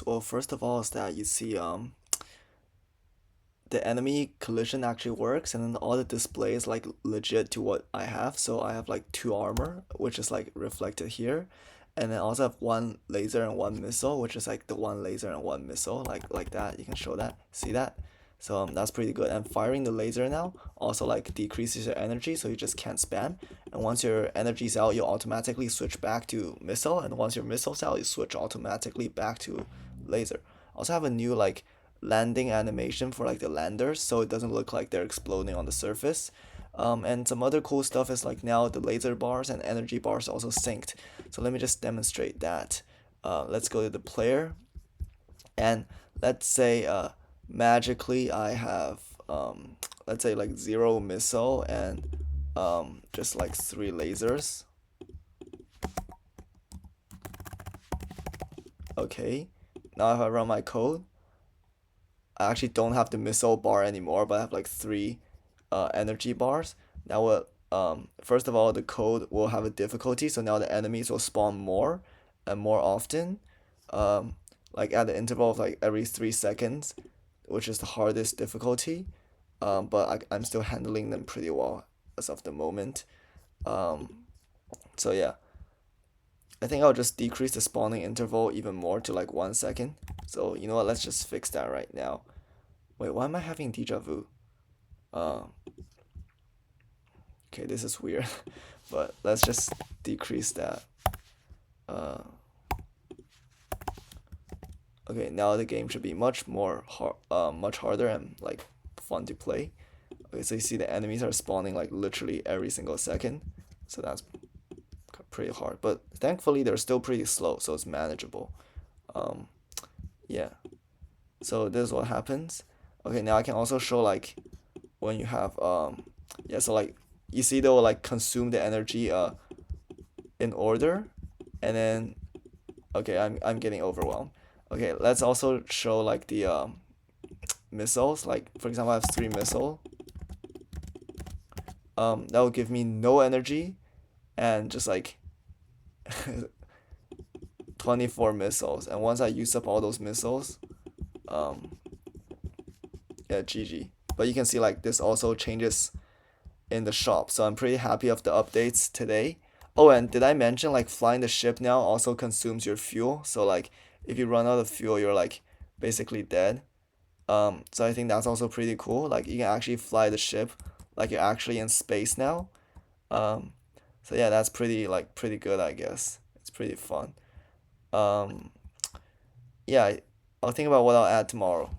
Well, first of all is that you see the enemy collision actually works, and then all the display is like legit to what I have. So I have like 2 armor, which is like reflected here, and then I also have 1 laser and 1 missile, which is like the 1 laser and 1 missile, like that. You can show that, see that. So that's pretty good. And firing the laser now also like decreases your energy, so you just can't spam. And once your energy's out, you automatically switch back to missile, and once your missile's out, you switch automatically back to laser. Also have a new like landing animation for like the landers, so it doesn't look like they're exploding on the surface. And some other cool stuff is like now the laser bars and energy bars also synced. So let me just demonstrate that. Let's go to the player, and let's say magically I have let's say like 0 missile and just like 3 lasers. Okay, now if I run my code, I actually don't have the missile bar anymore, but I have like 3 energy bars. Now what? First of all, the code will have a difficulty, so now the enemies will spawn more and more often, um, like at the interval of like every 3 seconds, which is the hardest difficulty. But I'm still handling them pretty well as of the moment. Um, so yeah, I think I'll just decrease the spawning interval even more to like 1 second. So you know what? Let's just fix that right now. Wait, why am I having deja vu? Uh, okay, this is weird, but let's just decrease that. Uh, okay, now the game should be much harder and like fun to play. Okay, so you see the enemies are spawning like literally every single second, so that's pretty hard. But thankfully they're still pretty slow, so it's manageable. Um, yeah. So this is what happens. Okay, now I can also show like when you have yeah, so like you see they will like consume the energy in order, and then okay, I'm getting overwhelmed. Okay, let's also show like the missiles. Like for example, I have 3 missile. That will give me no energy and just like 24 missiles. And once I use up all those missiles, um, yeah, GG. But you can see like this also changes in the shop. So I'm pretty happy of the updates today. Oh, and did I mention like flying the ship now also consumes your fuel? So like if you run out of fuel, you're like basically dead. So I think that's also pretty cool. Like you can actually fly the ship like you're actually in space now. Um, so yeah, that's pretty good, I guess. It's pretty fun. Um, yeah, I'll think about what I'll add tomorrow.